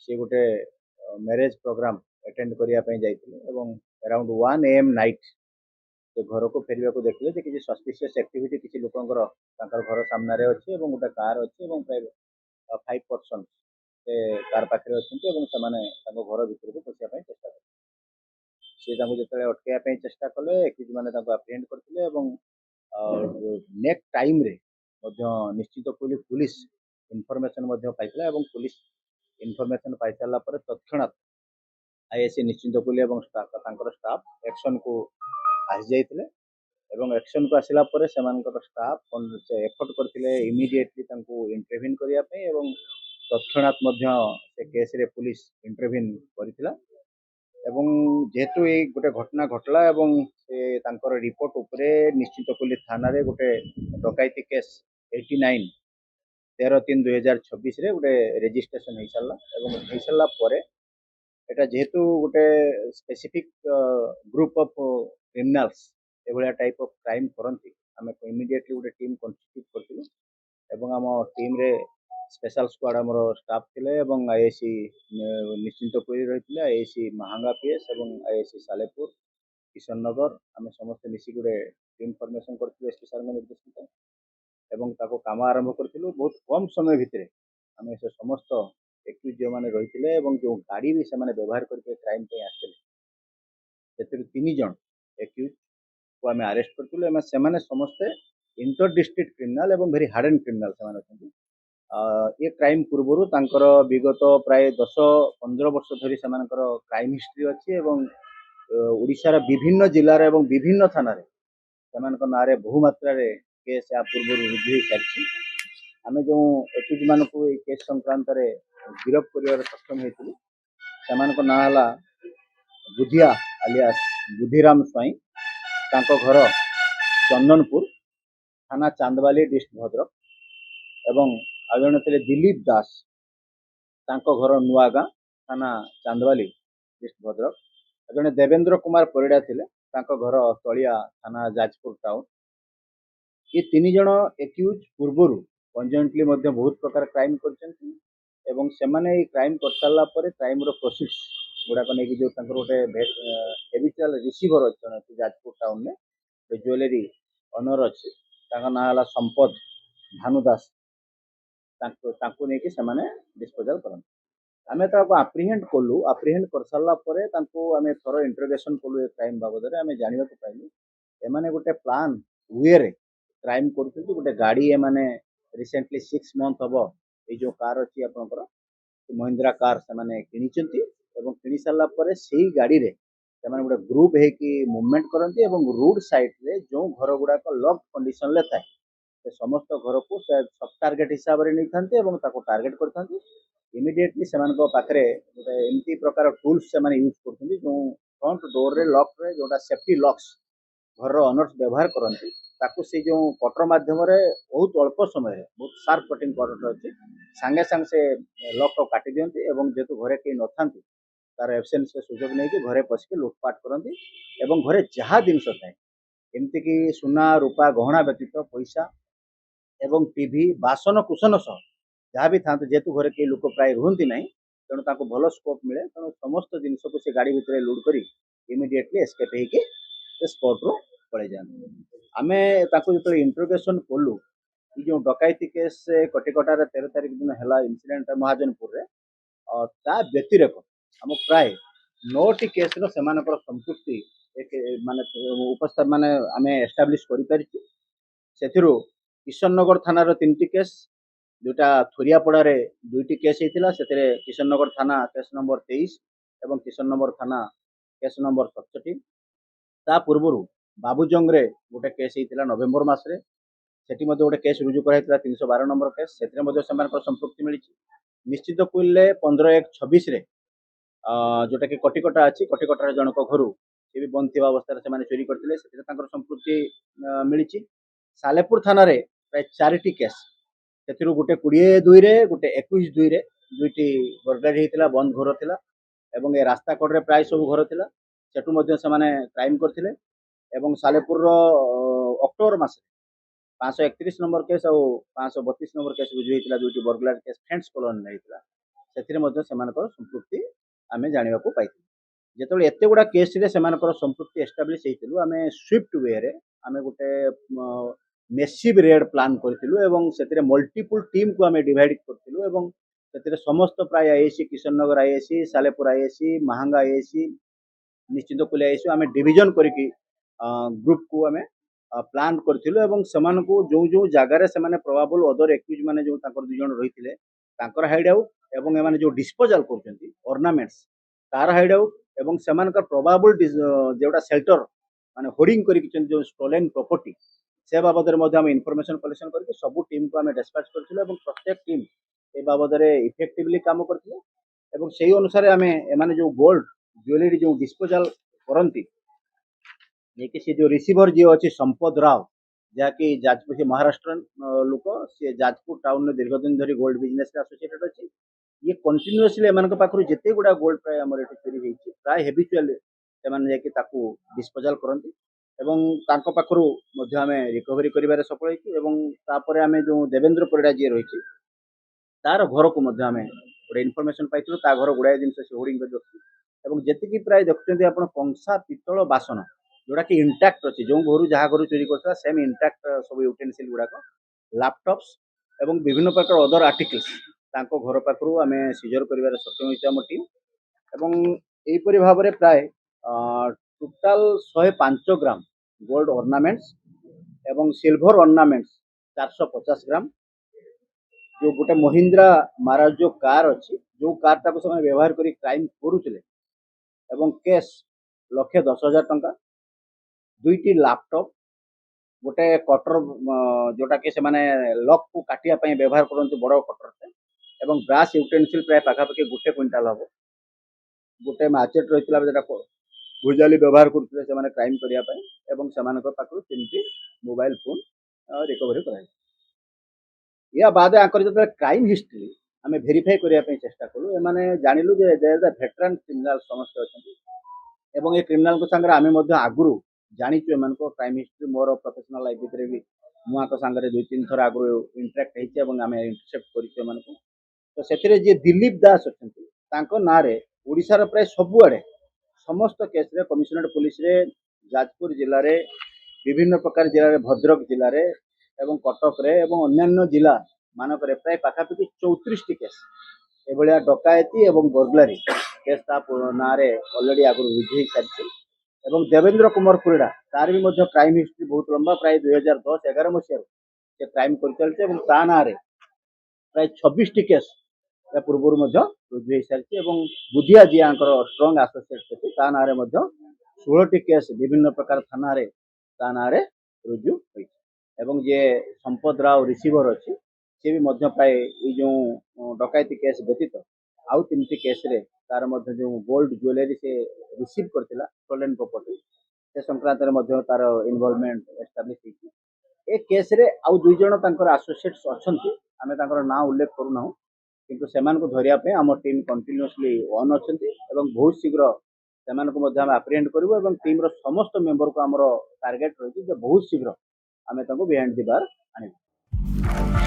सी गोटे marriage programme attend करने around 1 AM night से घर को फेरवा को देखले कि सस्पिशियस एक्टिविटी किसी लोकंर घर सामने अच्छी गोटे कार अच्छी प्राय 5 पर्सन से कार पाखे अच्छा घर भर को पशिया चेष्टा करें सी जो अटकवाई चेष्टा कले एक्यूज मैंने अप्रिहेंड करते नेक्स्ट टाइम रे निश्चित कोई पुलिस इनफॉरमेशन पाई पुलिस इनफॉरमेशन पाई सारा तत्क्षणात आईएससी निश्चित कोहली स्टाफ एक्शन को आसी जाते एक्शन को आसला स्टाफ एफर्ट करते इमिडिएटली इंटरव्यून करने तत्क्षणात से केस रे पुलिस इंटरव्यून करथिला जेहेतु ये गोटे घटना घटला से रिपोर्ट उपरे निश्चित कोहली थाना रे गोटे डकैती केस 89 13/3/2026 रे गोटे रेजिस्ट्रेशन हो सारा एटा जेहेतु गोटे स्पेसिफिक ग्रुप ऑफ क्रिमिनल्स एभलिया टाइप ऑफ क्राइम करती आम इमिडिएटली गोटे टीम कन्स्टिट्यूट करथिलु आम टीम रे स्पेशल स्क्वाड आमर स्टाफ थिले आईएससी निश्चिंत कोहली रही ISC Mahanga PS ISC Salepur Kishan Nagar आम समस्त मिसिक गोटे टीम फॉर्मेशन करथिलु एसपी सर निर्देशित काम आरंभ करथिलु बहुत कम समय भितर आम से समस्त एक्यूज जो मैंने रही जो गाड़ी भी से व्यवहार करके क्राइम पे आसते 3 जन एक्यूज को आम अरेस्ट करथिलु से समस्ते inter district criminal very harden criminal से ये क्राइम पूर्वर तांकर विगत प्राय 10-15 वर्ष धरी से क्राइम हिस्ट्री अच्छी ओडिशार विभिन्न जिलार एवं विभिन्न थाना ना बहुमात्रा केस या पूर्व रुजु हो सारी आम जो एक्यूज मान को केस संक्रांत गिरफ कर सक्षम होती ना बुधिया आलियास बुधिराम स्वाई घर चंदनपुर थाना चांदवाली डिस्ट्रिक्ट भद्रक एवं आ जड़े थे दिलीप दास घर नुआगाँ थाना चांदवाली डिस्ट्रिक्ट भद्रक जड़े देवेंद्र कुमार परिड़ा थे घर तलिया थाना जाजपुर टाउन ये 3 जन एक्यूज पूर्वर कंजॉइंटली बहुत प्रकार क्राइम कर क्राइम कर सारा क्राइम प्रोसीड्स गुड़ाक नहीं जो गोटे हेबिचुअल रिसीवर अच्छे जाजपुर टाउन में ज्वेलरी ऑनर अच्छी ना संपद भानुदास डिस्पोजल करते आम आप्रिहेंड कलु आप्रिहेंड कर सारा आम थर इंटरोगेशन कलु क्राइम बाबद आम जानवा पाइलु एमाने गोटे प्लान वे रे क्राइम कर गोटे गाड़ी एमाने रिसेंटली 6 मंथ हम ये जो कार अच्छी आपंकर महिंद्रा कार से किनी सारा से गाड़ी रे गोटे ग्रुप है मूवमेंट करती रोड साइड रे जो घर गुड़ाक लॉक कंडीशन ले थाए से समस्त घर को सब टार्गेट हिसाब से नहीं था टार्गेट करते इमिडिएटली से पाखे गोटे एमती प्रकार टूल्स से यूज कर जो फ्रंट डोर रे लॉक रे जोटा सेफ्टी लॉक्स घर ऑनर्स व्यवहार करती से जो कटर मध्यम बहुत अल्प समय बहुत शार्प कटिंग कटर अच्छे सांगे सांगे से लॉक को काटी दिखती जेहेतु घरे कहीं न था तार एब्सेंस सुजोग नहीं कि घरे पशिक लुटपाट करती घरे जहाँ जिनस थाए एमती कि सुना रूपा गहना व्यतीत पैसा एवं टीवी बासन कुशन सह जहाँ भी था जेहेतु घरे कई लोक प्राय रुहति ना तेणु भल स्कोप मिले तेणु समस्त जिनस को गाड़ी भितर लोड कर इमिडिएटली एस्केप हो स्पॉट रू पड़े जाते आम जो इंटरोगेशन कलु जो डकैती केस कटिकटार 13 तारिख दिन है इनसीडेंट महाजनपुर व्यतिरेक आम प्राय 9टी केस संपुक्ति माने उपस्थित माने आम एस्टाब्लीश कर किशन नगर थानार 3टी केस जोटा थोरियापड़ा 2टी केस होता से किशन नगर थाना केस नंबर 23 एवं किशन नगर थाना केस नंबर 67 ता पूर्व बाबूजंग रे गोटे केस होता नवेम्बर मसरे से गोटे केस रुजु कर 312 नंबर केस से संपुक्ति मिली निश्चित कोइले 15/1/26 जोटा कि कटिकटा अच्छी कटिकटार जनक घर सी भी बंद थी अवस्था से चोरी करते संपुक्ति मिली सालेपुर थाना प्राय 4टी केस से गोटे 22 रे गोटे 21/2 रे 2टी बर्गलारी होता बंद घर थिला एवं ए रास्ता कड़े प्राय सब घर थिला सेठू से क्राइम करथिले एवं सालेपुर अक्टोबर मास 531 नंबर केस और 532 नंबर केस रुजु होता 2टी बर्गलारी केस फ्रेंड्स कॉलोनी होता ସେଥିରେ ମଧ୍ୟ ସେମାନଙ୍କର ସମ୍ପୃକ୍ତି ଆମେ ଜାଣିବାକୁ ପାଇଥିଲୁ। ଯେତେବେଳେ ଏତେ ଗୁଡ଼ା କେସ୍ରେ ସେମାନଙ୍କର ସମ୍ପୃକ୍ତି ଏଷ୍ଟାବ୍ଲିଶ୍ ହେଇଥିଲୁ, ଆମେ ସ୍ୱିଫ୍ଟ ୱେରେ ଆମେ ଗୋଟେ ମେସିଭ୍ ରେଡ୍ ପ୍ଲାନ୍ କରିଥିଲୁ ଏବଂ ସେଥିରେ ମଲ୍ଟିପୁଲ୍ ଟିମ୍କୁ ଆମେ ଡିଭାଇଡ୍ କରିଥିଲୁ ଏବଂ ସେଥିରେ ସମସ୍ତ ପ୍ରାୟ IIC, Kishannagar IIC, Salepur IIC, Mahanga IIC, Nischintakoili IIC ଆମେ ଡିଭିଜନ୍ କରିକି ଗ୍ରୁପକୁ ଆମେ ପ୍ଲାନ୍ କରିଥିଲୁ ଏବଂ ସେମାନଙ୍କୁ ଯେଉଁ ଯେଉଁ ଜାଗାରେ ସେମାନେ ପ୍ରୋବାବୁଲ୍ ଅଦର ଏକ୍ୟୁଜ୍ ମାନେ ଯେଉଁ ତାଙ୍କର 2 ଜଣ ରହିଥିଲେ ତାଙ୍କର ହାଇଡ୍ ଆଉଟ୍ ଏବଂ ଏମାନେ ଯେଉଁ ଡିସ୍ପୋଜାଲ୍ କରୁଛନ୍ତି ଅର୍ଣ୍ଣାମେଣ୍ଟସ୍ ତାର ହାଇଡ୍ ଆଉଟ୍ ଏବଂ ସେମାନଙ୍କର ପ୍ରୋବାବୁଲ୍ ଯେଉଁଟା ସେଲ୍ଟର ମାନେ ହୋର୍ଡିଂ କରିକିଛନ୍ତି ଯେଉଁ ଷ୍ଟୋଲେନ୍ ପ୍ରପର୍ଟି ସେ ବାବଦରେ ମଧ୍ୟ ଆମେ ଇନଫର୍ମେସନ୍ କଲେକ୍ସନ୍ କରିକି ସବୁ ଟିମ୍କୁ ଆମେ ଡେସ୍ପାଚ୍ କରିଥିଲୁ ଏବଂ ପ୍ରତ୍ୟେକ ଟିମ୍ ଏ ବାବଦରେ ଇଫେକ୍ଟିଭଲି କାମ କରିଥିଲେ ଏବଂ ସେହି ଅନୁସାରେ ଆମେ ଏମାନେ ଯେଉଁ ଗୋଲ୍ଡ ଜୁଏଲାରୀ ଯେଉଁ ଡିସ୍ପୋଜାଲ୍ କରନ୍ତି ଯିଏକି ସେ ଯେଉଁ ରିସିଭର ଯିଏ ଅଛି ସମ୍ପଦ ରାଓ ଯାହାକି ଯାଜପୁର ସେ ମହାରାଷ୍ଟ୍ର ଲୋକ ସେ ଯାଜପୁର ଟାଉନରେ ଦୀର୍ଘ ଦିନ ଧରି ଗୋଲ୍ଡ ବିଜନେସରେ ଆସୋସିଏଟେଡ୍ ଅଛି। ଇଏ କଣ୍ଟିନ୍ୟୁଅସଲି ଏମାନଙ୍କ ପାଖରୁ ଯେତେ ଗୁଡ଼ା ଗୋଲ୍ଡ ପ୍ରାୟ ଆମର ଏଠି ଚୋରି ହେଇଛି ପ୍ରାୟ ହେବିଚୁଆଲି ସେମାନେ ଯାଇକି ତାକୁ ଡିସ୍ପୋଜାଲ୍ କରନ୍ତି ଏବଂ ତାଙ୍କ ପାଖରୁ ମଧ୍ୟ ଆମେ ରିକଭରି କରିବାରେ ସଫଳ ହେଇଛୁ ଏବଂ ତାପରେ ଆମେ ଯେଉଁ ଦେବେନ୍ଦ୍ର ପରିଡ଼ା ଯିଏ ରହିଛି ତାର ଘରକୁ ମଧ୍ୟ ଆମେ ଗୋଟେ ଇନଫର୍ମେସନ୍ ପାଇଥିଲୁ। ତା ଘର ଗୁଡ଼ାଏ ଜିନିଷ ସେ ହୋର୍ଡିଂ କରି ରଖିଛି ଏବଂ ଯେତିକି ପ୍ରାୟ ଦେଖୁଛନ୍ତି ଆପଣ କଂସା ପିତ୍ତଳ ବାସନ ଯୋଉଟାକି ଇଣ୍ଟାକ୍ଟ ଅଛି ଯେଉଁ ଘରୁ ଯାହା ଘରୁ ଚୋରି କରିଥିଲା ସେମ୍ ଇଣ୍ଟାକ୍ଟ ସବୁ ୟୁଟେନ୍ସିଲ୍ ଗୁଡ଼ାକ ଲାପଟପ୍ସ ଏବଂ ବିଭିନ୍ନ ପ୍ରକାର ଅଦର ଆର୍ଟିକଲ୍ସ ତାଙ୍କ ଘର ପାଖରୁ ଆମେ ସିଜର କରିବାରେ ସକ୍ଷମ ହୋଇଛୁ ଆମ ଟିମ୍ ଏବଂ ଏହିପରି ଭାବରେ ପ୍ରାୟ ଟୋଟାଲ 105 ଗ୍ରାମ ଗୋଲ୍ଡ ଅର୍ଣ୍ଣାମେଣ୍ଟସ୍ ଏବଂ ସିଲଭର ଅର୍ଣ୍ଣାମେଣ୍ଟସ୍ 450 ଗ୍ରାମ जो गोटे महिंद्रा महाराज जो कार अच्छी जो कारटाକୁ ସେମାନେ ବ୍ୟବହାର କରି କ୍ରାଇମ୍ କରୁଥିଲେ ଏବଂ କେସ୍ 1,10,000 ଟଙ୍କା 2ଟି ଲାପଟପ୍ गोटे कटर जोटाकि से लक को काटिया व्यवहार करते बड़ कटरटे एवं ब्रास यूटेनसिल प्राय पाखापाखि 1 क्विंटाल हम गोटे मैचेट रही है भुजाली व्यवहार करते क्राइम करने पाखु 3टी मोबाइल फोन रिकवरी कर या बाद आकर जो क्राइम हिस्ट्री आम भेरीफाई करने चेष्टा कलु एमाने जानिलु जे भेटरान क्रिमिनाल समस्त अच्छा ये क्रिमिनाल सागर आम आगुरी जाचु एम क्राइम हिस्ट्री मोर प्रोफेशनल लाइफ भितर भी मुझे सागर 2-3 थर आगु इंटराक्ट होमें इंटरसेप्ट कर तो से जी दिलीप दास अच्छा ना ओडार प्राय सबुआड़े समस्त केस कमिशनरेट पुलिस रे जाजपुर जिले में विभिन्न प्रकार जिले में भद्रक जिले में एवं कटक रे एवं अन्यान्य जिला मानक प्राय पाखापाखि 34टी केस एभलिया डकायती एवं बर्गलारी केस ना अलरेडी आगुरी रुजु सारी एवं देवेंद्र कुमार परिड़ा तार भी क्राइम हिस्ट्री बहुत लंबा प्राय 2010-11 मसीह से क्राइम कर चलते ता ना प्राय 26टी केस या पूर्व रुजु सारी बुधिया जी स्ट्रंग आसोसिएट अच्छी ता ना 16टी केस विभिन्न प्रकार थाना ता ना रुजु एवं जे संपद राव रिसीवर अच्छी सी भी प्राय जो डकायती केस व्यतीत आउ 3टी केस रे तार जो गोल्ड ज्वेलरी से रिसीव करथिला स्टोलन प्रॉपर्टी से संक्रांत रे तार इन्वॉल्वमेंट एस्टाब्लिश ए केस रे आउ 2 जण तांकर एसोसिएट्स अछंती आमे तांकर नाम उल्लेख करू ना किंतु सेमान को धरिया पे हम टीम कंटिन्यूअसली ऑन अछंती एवं बहुत शीघ्र सेमान को आमे अप्रिहेंड करिवो एवं टीम रो समस्त मेंबर को हमर टारगेट रही जे बहुत शीघ्र आमे तांको बिहाइंड द बार आनिबो।